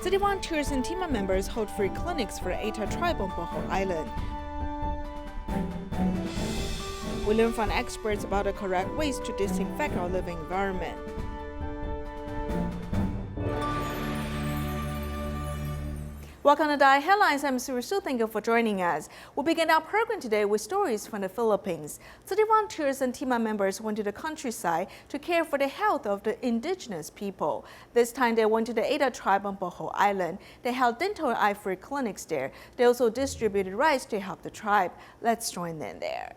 City volunteers and TIMA members hold free clinics for Aeta Tribe on Bohol Island. We learn from experts about the correct ways to disinfect our living environment. Welcome to DaAi Headlines. I'm Siri Su. Thank you for joining us. We'll begin our program today with stories from the Philippines. City volunteers and TIMA members went to the countryside to care for the health of the indigenous people. This time they went to the Aeta Tribe on Bohol Island. They held dental and eye-free clinics there. They also distributed rice to help the tribe. Let's join them there.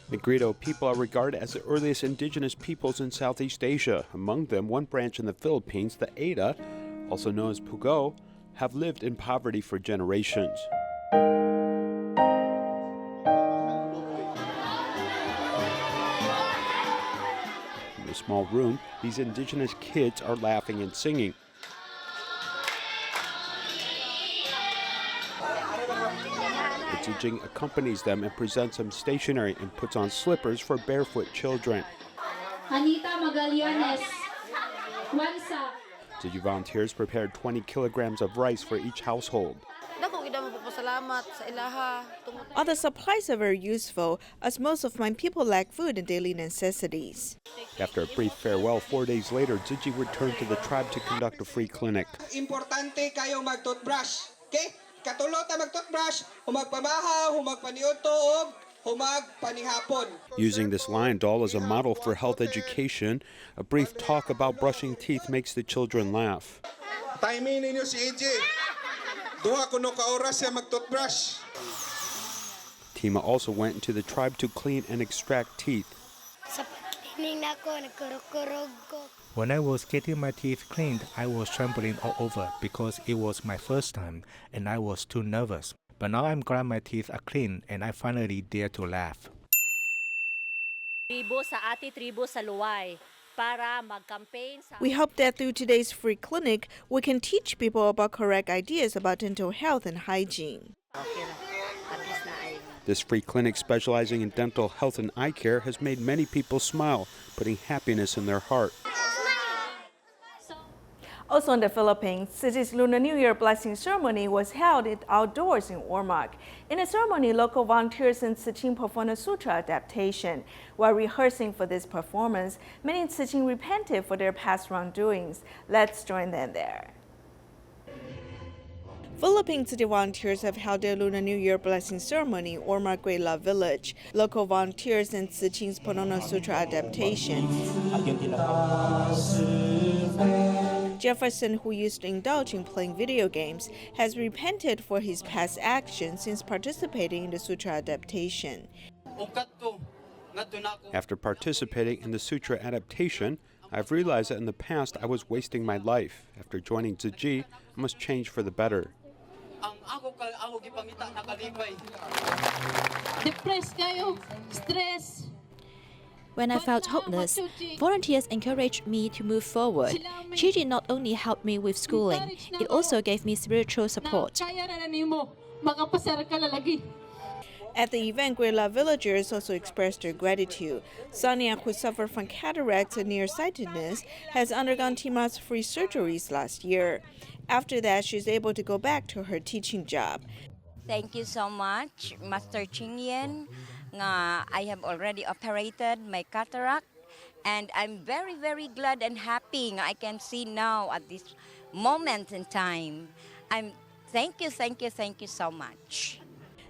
Negrito people are regarded as the earliest indigenous peoples in Southeast Asia. Among them, one branch in the Philippines, the Aeta, also known as Pugo, have lived in poverty for generations. In a small room, these indigenous kids are laughing and singing. Tzu Ching accompanies them and presents them stationery and puts on slippers for barefoot children. Tzu Chi volunteers prepared 20 kilograms of rice for each household. Other supplies are very useful, as most of my people lack food and daily necessities. After a brief farewell, 4 days later, Tzu Chi returned to the tribe to conduct a free clinic. Importante kayo mag-toothbrush, okay? Katulot na mag-toothbrush, humagpamahaw, humagpaniuto, humagpanihapon. Using this lion doll as a model for health education, a brief talk about brushing teeth makes the children laugh. Timing ninyo si AJ. Duha kuno ka oras siya mag-toothbrush. TIMA also went into the tribe to clean and extract teeth. When I was getting my teeth cleaned, I was trembling all over because it was my first time and I was too nervous. But now I'm glad my teeth are clean and I finally dare to laugh. We hope that through today's free clinic, we can teach people about correct ideas about dental health and hygiene. This free clinic specializing in dental health and eye care has made many people smile, putting happiness in their heart. Also in the Philippines, city's Lunar New Year blessing ceremony was held outdoors in Ormoc. In the ceremony, local volunteers and Tzu Ching performed a sutra adaptation. While rehearsing for this performance, many Tzu Ching repented for their past wrongdoings. Let's join them there. Philippine city volunteers have held their Lunar New Year blessing ceremony in Ormoc Great Love Village. Local volunteers and Tzu Ching's put on a sutra adaptation. Jefferson, who used to indulge in playing video games, has repented for his past actions since participating in the sutra adaptation. After participating in the sutra adaptation, I've realized that in the past I was wasting my life. After joining Tzu Chi, I must change for the better. Depressed kayo, stress. When I felt hopeless, volunteers encouraged me to move forward. She did not only help me with schooling, it also gave me spiritual support. At the event, Great Love villagers also expressed their gratitude. Sonia, who suffered from cataracts and nearsightedness, has undergone TIMA's free surgeries last year. After that, she's able to go back to her teaching job. Thank you so much, Master Ching Yen. I have already operated my cataract, and I'm very, very glad and happy I can see now at this moment in time. Thank you so much.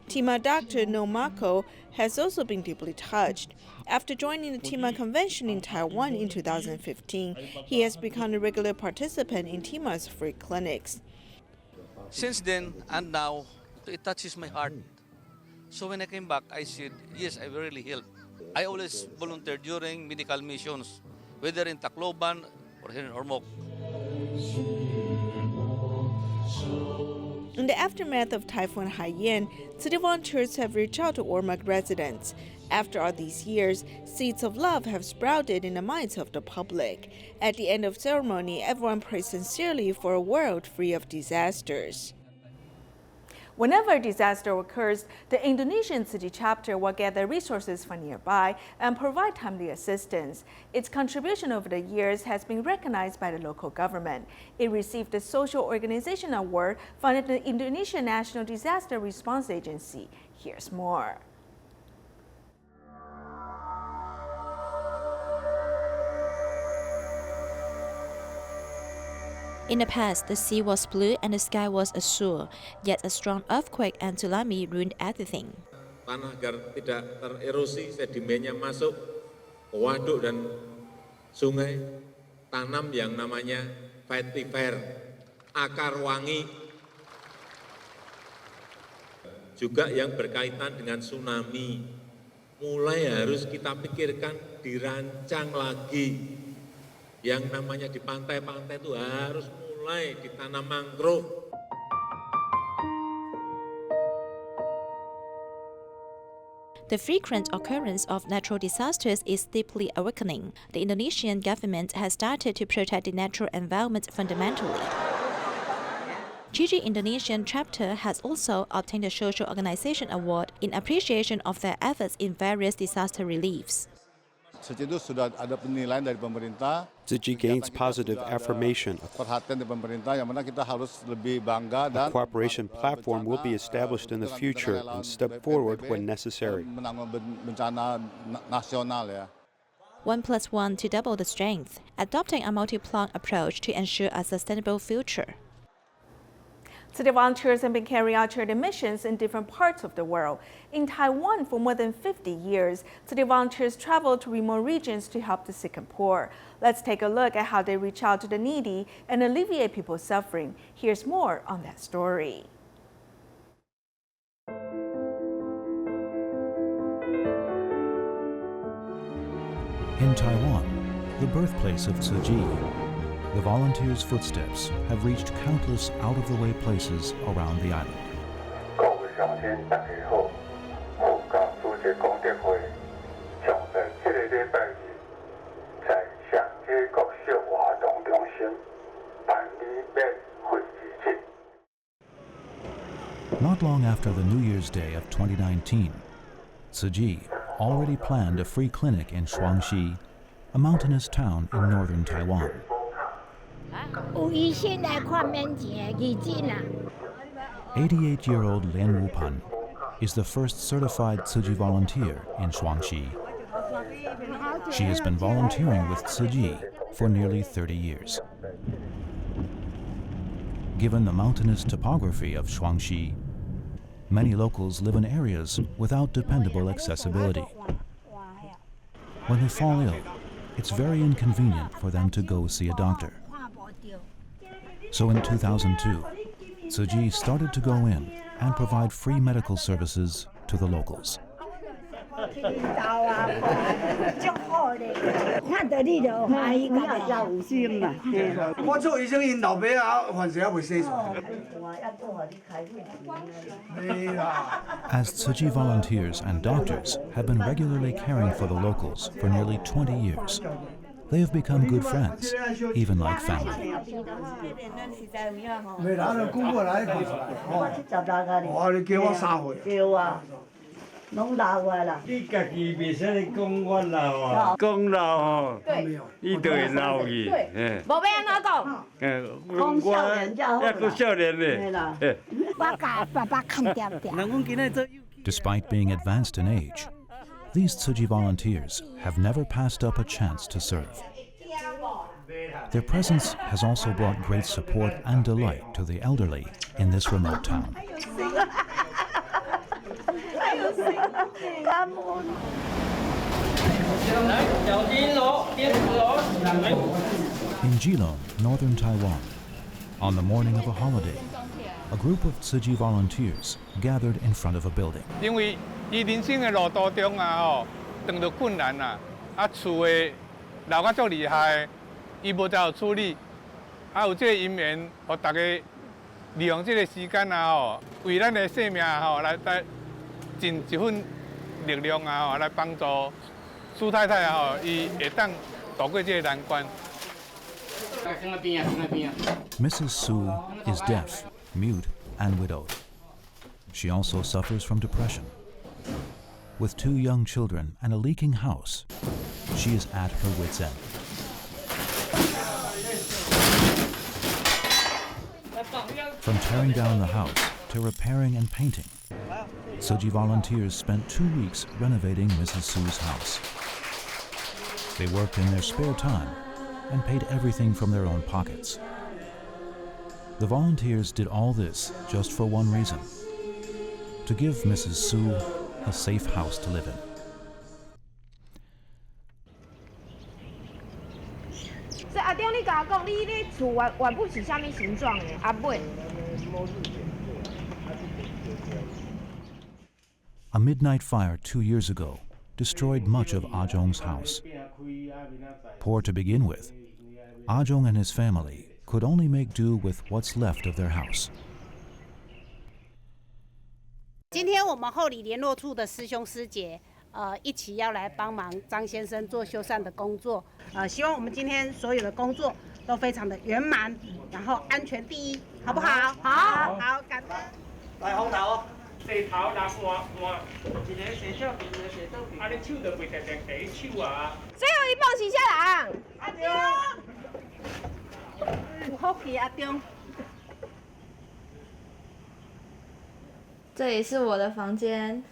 TIMA Dr. Nomako has also been deeply touched. After joining the TIMA convention in Taiwan in 2015, he has become a regular participant in TIMA's free clinics. Since then and now, it touches my heart. So when I came back, I said, yes, I really healed. I always volunteer during medical missions, whether in Tacloban or here in Ormoc. In the aftermath of Typhoon Haiyan, city volunteers have reached out to Ormoc residents. After all these years, seeds of love have sprouted in the minds of the public. At the end of ceremony, everyone prays sincerely for a world free of disasters. Whenever a disaster occurs, the Indonesian Tzu Chi chapter will gather resources from nearby and provide timely assistance. Its contribution over the years has been recognized by the local government. It received the Social Organization Award from the Indonesian National Disaster Response Agency. Here's more. In the past, the sea was blue and the sky was azure, yet a strong earthquake and tsunami ruined everything. Tanah agar tidak tererosi, sedimennya masuk ke waduk dan sungai, tanam yang namanya vetiver, akar wangi. Juga yang berkaitan dengan tsunami, mulai harus kita pikirkan, dirancang lagi. Yang namanya di pantai-pantai itu harus mulai ditanam mangrove. The frequent occurrence of natural disasters is deeply awakening. The Indonesian government has started to protect the natural environment fundamentally. Tzu Chi Indonesian chapter has also obtained the Social Organization Award in appreciation of their efforts in various disaster reliefs. Tzu Chi gains positive affirmation. A cooperation platform will be established in the future and step forward when necessary. 1+1 to double the strength, adopting a multi-pronged approach to ensure a sustainable future. Tzu Chi volunteers have been carrying out charity missions in different parts of the world. In Taiwan, for more than 50 years, Tzu Chi volunteers travel to remote regions to help the sick and poor. Let's take a look at how they reach out to the needy and alleviate people's suffering. Here's more on that story. In Taiwan, the birthplace of Tzu Chi, the volunteers' footsteps have reached countless out-of-the-way places around the island. Not long after the New Year's Day of 2019, Tzu Chi already planned a free clinic in Shuangxi, a mountainous town in northern Taiwan. 88-year-old Lian Wupan is the first certified Tzu Chi volunteer in Shuangxi. She has been volunteering with Tzu Chi for nearly 30 years. Given the mountainous topography of Shuangxi, many locals live in areas without dependable accessibility. When they fall ill, it's very inconvenient for them to go see a doctor. So in 2002, Tzu Chi started to go in and provide free medical services to the locals. As Tzu Chi volunteers and doctors have been regularly caring for the locals for nearly 20 years, they have become good friends, even like family. Despite being advanced in age, these Tzu Chi volunteers have never passed up a chance to serve. Their presence has also brought great support and delight to the elderly in this remote town. In Jilong, northern Taiwan, on the morning of a holiday, a group of Tzu Chi volunteers gathered in front of a building. 伊人生的路途中遇到困难厝的老甲足厉害，伊无才处理，有这个因缘，互大家利用这个时间为咱的生命来尽一份力量来帮助苏太太伊会当度过这个难关。Mrs. Su is deaf, mute, and widowed. she also suffers from depression. With 2 young children and a leaking house, she is at her wit's end. From tearing down the house to repairing and painting, Tzu Chi volunteers spent 2 weeks renovating Mrs. Su's house. They worked in their spare time and paid everything from their own pockets. The volunteers did all this just for one reason: to give Mrs. Su a safe house to live in. A midnight fire 2 years ago destroyed much of Zhong's house. Poor to begin with, Zhong and his family could only make do with what's left of their house. 今天我们后里联络处的师兄师姐，一起要来帮忙张先生做修缮的工作。希望我们今天所有的工作都非常的圆满，然后安全第一，好不好？好，好，感恩。来红头哦，地头拿换，一个洗手瓶，一个洗手瓶，你手就袂定定第一手啊。最后一棒洗下来，阿中，有福气阿中。 这里是我的房间，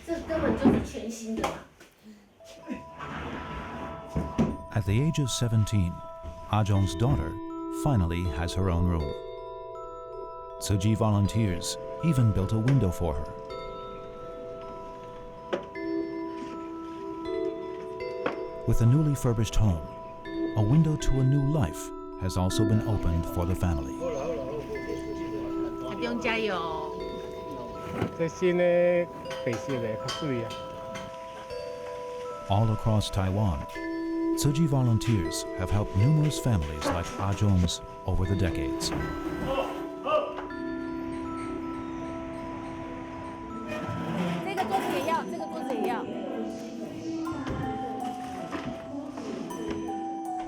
这根本就是全新的嘛。 At the age of 17, Zhong's daughter finally has her own room. Tzu Chi volunteers even built a window for her. With the newly furbished home, a window to a new life has also been opened for the family. 阿中加油！ All across Taiwan, Tzu Chi volunteers have helped numerous families like Zhong's over the decades.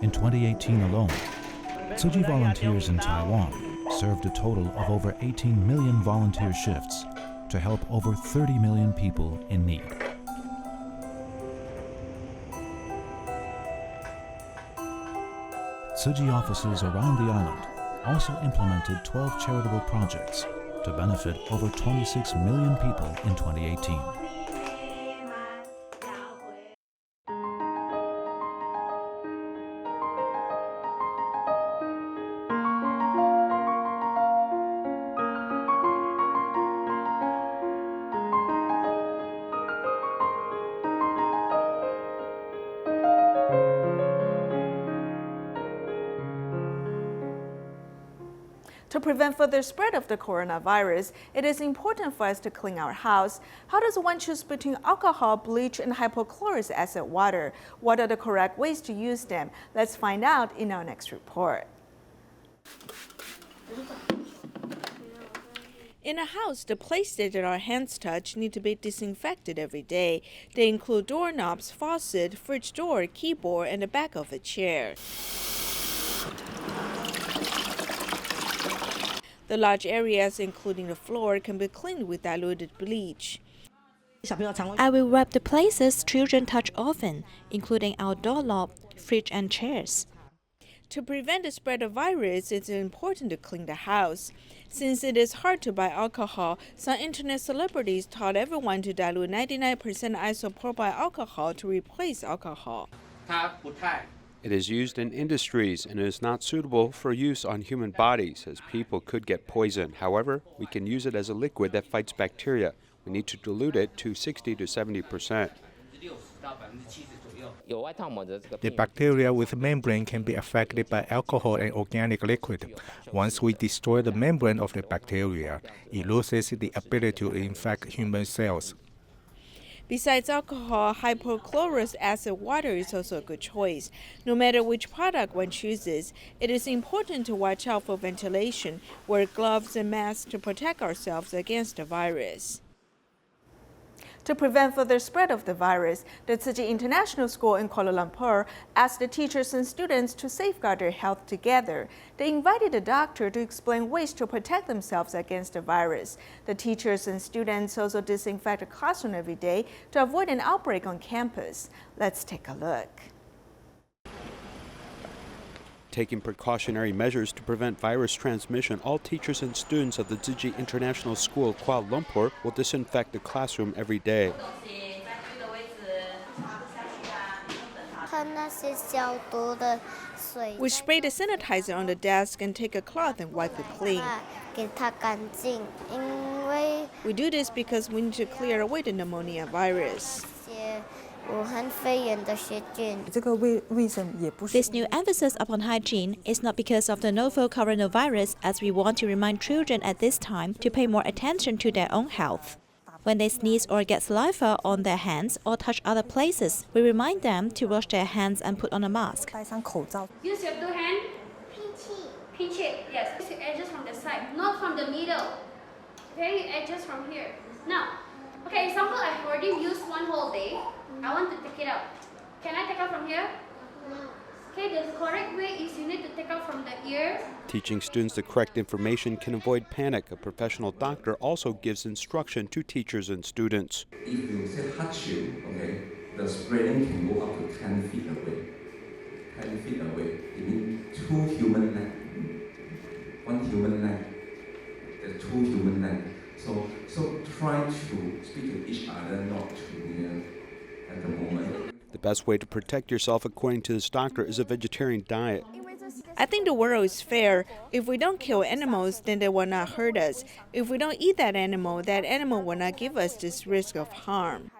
In 2018 alone, Tzu Chi volunteers in Taiwan served a total of over 18 million volunteer shifts to help over 30 million people in need. Tzu Chi offices around the island also implemented 12 charitable projects to benefit over 26 million people in 2018. To prevent further spread of the coronavirus, it is important for us to clean our house. How does one choose between alcohol, bleach, and hypochlorous acid water? What are the correct ways to use them? Let's find out in our next report. In a house, the places that our hands touch need to be disinfected every day. They include doorknobs, faucet, fridge door, keyboard, and the back of a chair. The large areas, including the floor, can be cleaned with diluted bleach. I will rub the places children touch often, including our doorknob, fridge, and chairs. To prevent the spread of virus, it's important to clean the house. Since it is hard to buy alcohol, some internet celebrities taught everyone to dilute 99% isopropyl alcohol to replace alcohol. It is used in industries and is not suitable for use on human bodies, as people could get poisoned. However, we can use it as a liquid that fights bacteria. We need to dilute it to 60 to 70%. The bacteria with membrane can be affected by alcohol and organic liquid. Once we destroy the membrane of the bacteria, it loses the ability to infect human cells. Besides alcohol, hypochlorous acid water is also a good choice. No matter which product one chooses, it is important to watch out for ventilation, wear gloves and masks to protect ourselves against the virus. To prevent further spread of the virus, the Tzu Chi International School in Kuala Lumpur asked the teachers and students to safeguard their health together. They invited a doctor to explain ways to protect themselves against the virus. The teachers and students also disinfect the classroom every day to avoid an outbreak on campus. Let's take a look. Taking precautionary measures to prevent virus transmission, all teachers and students of the Tzu Chi International School, Kuala Lumpur, will disinfect the classroom every day. We spray the sanitizer on the desk and take a cloth and wipe it clean. We do this because we need to clear away the pneumonia virus. This new emphasis upon hygiene is not because of the novel coronavirus, as we want to remind children at this time to pay more attention to their own health. When they sneeze or get saliva on their hands or touch other places, we remind them to wash their hands and put on a mask. Use your two hands. Pinch it. Yes. Use your edges from the side, not from the middle. Okay, you edges from here. Now, okay, example, I've already used one whole day. I want to take it out. Can I take out from here? No. Okay, the correct way is you need to take out from the ear. Teaching students the correct information can avoid panic. A professional doctor also gives instruction to teachers and students. If you say hardship, okay, the spreading can go up to 10 feet away. 10 feet away. It means 2 human legs. 1 human leg. The 2 human legs. So try to speak to each other, not too near at the moment. The best way to protect yourself, according to this doctor, is a vegetarian diet. I think the world is fair. If we don't kill animals, then they will not hurt us. If we don't eat that animal will not give us this risk of harm.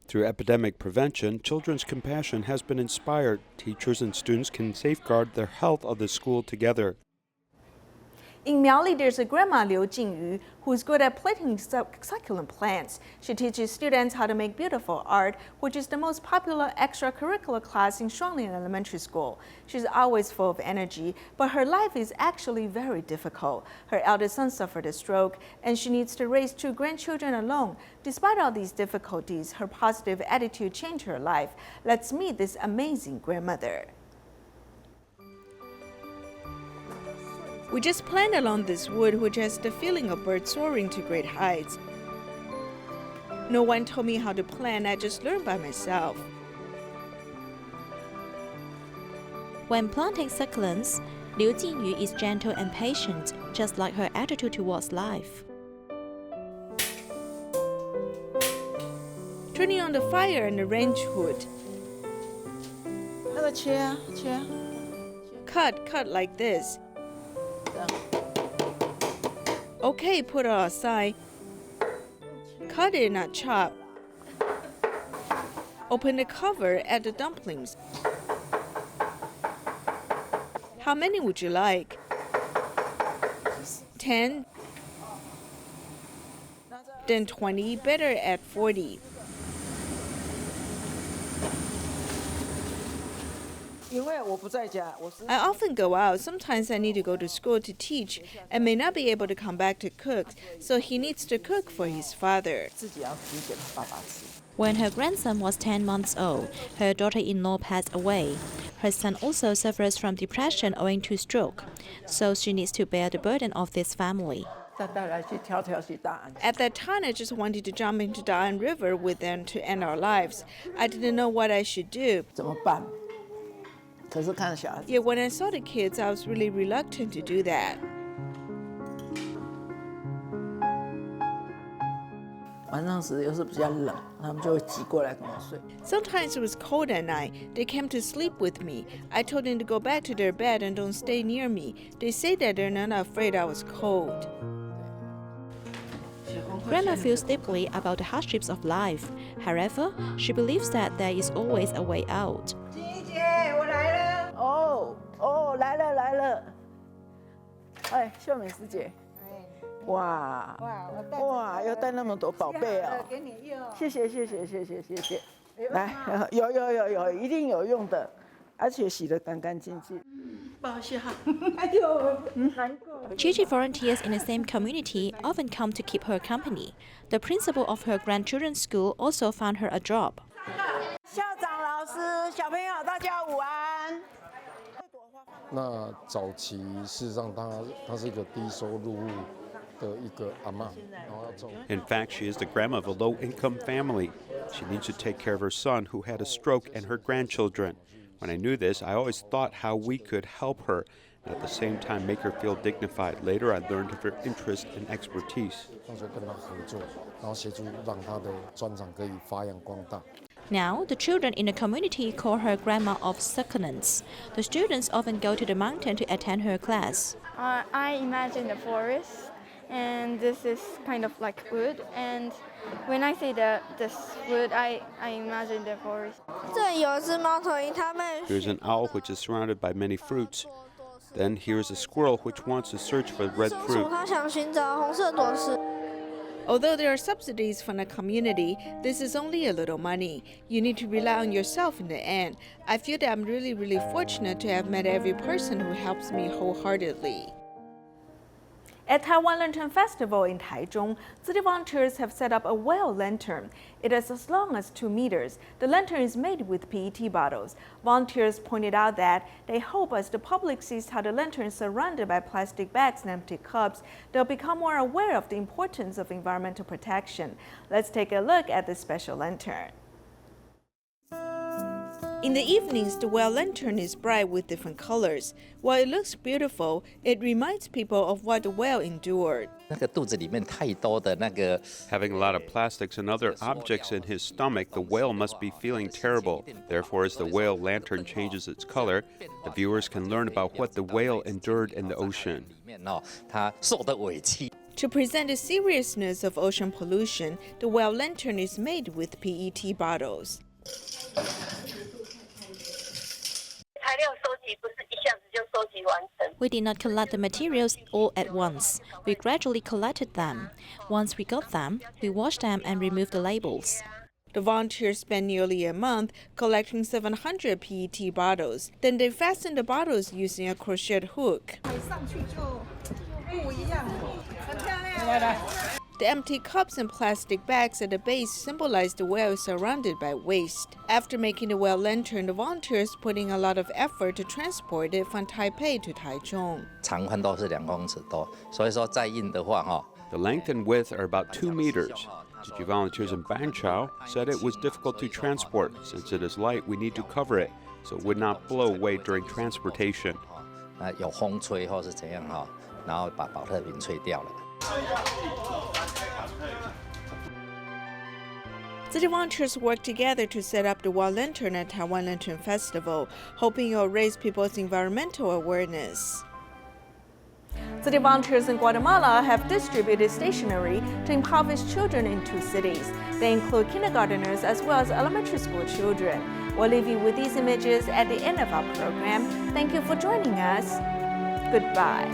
Through epidemic prevention, children's compassion has been inspired. Teachers and students can safeguard the health of the school together. In Miaoli, there's a grandma Liu Jingyu who is good at planting succulent plants. She teaches students how to make beautiful art, which is the most popular extracurricular class in Shuanglin Elementary School. She's always full of energy, but her life is actually very difficult. Her eldest son suffered a stroke, and she needs to raise 2 grandchildren alone. Despite all these difficulties, her positive attitude changed her life. Let's meet this amazing grandmother. We just planted along this wood, which has the feeling of birds soaring to great heights. No one told me how to plant, I just learned by myself. When planting succulents, Liu Jingyu is gentle and patient, just like her attitude towards life. Turning on the fire and arrange wood. Cut like this. Okay, put it aside. Cut it, not chop. Open the cover, add the dumplings. How many would you like? 10? Then 20, better add 40. I often go out. Sometimes I need to go to school to teach and may not be able to come back to cook, so he needs to cook for his father. When her grandson was 10 months old, her daughter-in-law passed away. Her son also suffers from depression owing to stroke, so she needs to bear the burden of this family. At that time, I just wanted to jump into DaAi River with them to end our lives. I didn't know what I should do. Yet when I saw the kids, I was really reluctant to do that. Sometimes it was cold at night. They came to sleep with me. I told them to go back to their bed and don't stay near me. They say that they're not afraid I was cold. Grandma feels deeply about the hardships of life. However, she believes that there is always a way out. 来了，哎，秀美师姐，哇，要带那么多宝贝哦，谢谢，来，有，一定有用的，而且洗得干干净净。Gigi volunteers in the same community often come to keep her company. The principal of her grandchildren's school also found her a job. 校长、老师、小朋友，大家午安。那早期事实上她是一个低收入户的一个阿嬷，然后要照。In fact, she is the grandma of a low-income family. She needs to take care of her son who had a stroke and her grandchildren. When I knew this, I always thought how we could help her and at the same time make her feel dignified. Later, I learned of her interest and expertise. 放学跟她合作，然后协助让她的专长可以发扬光大。 Now, the children in the community call her Grandma of Succulents. The students often go to the mountain to attend her class. I imagine the forest, and this is kind of like wood. And when I see this wood, I imagine the forest. Here's an owl which is surrounded by many fruits. Then here's a squirrel which wants to search for red fruit. Although there are subsidies from the community, this is only a little money. You need to rely on yourself in the end. I feel that I'm really fortunate to have met every person who helps me wholeheartedly. At Taiwan Lantern Festival in Taichung, city volunteers have set up a whale lantern. It is as long as 2 meters. The lantern is made with PET bottles. Volunteers pointed out that they hope as the public sees how the lantern is surrounded by plastic bags and empty cups, they'll become more aware of the importance of environmental protection. Let's take a look at this special lantern. In the evenings, the whale lantern is bright with different colors. While it looks beautiful, it reminds people of what the whale endured. Having a lot of plastics and other objects in his stomach, the whale must be feeling terrible. Therefore, as the whale lantern changes its color, the viewers can learn about what the whale endured in the ocean. To present the seriousness of ocean pollution, the whale lantern is made with PET bottles. We did not collect the materials all at once. We gradually collected them. Once we got them, we washed them and removed the labels. The volunteers spent nearly a month collecting 700 PET bottles. Then they fastened the bottles using a crochet hook. The empty cups and plastic bags at the base symbolize the whale surrounded by waste. After making the whale lantern, the volunteers put in a lot of effort to transport it from Taipei to Taichung. The length and width are about 2 meters. Tzu Chi volunteers in Banqiao said it was difficult to transport. Since it is light, we need to cover it so it would not blow away during transportation. City volunteers work together to set up the whale lantern at Taiwan Lantern Festival, hoping it will raise people's environmental awareness. City volunteers in Guatemala have distributed stationery to impoverished children in 2 cities. They include kindergarteners as well as elementary school children. We'll leave you with these images at the end of our program. Thank you for joining us. Goodbye.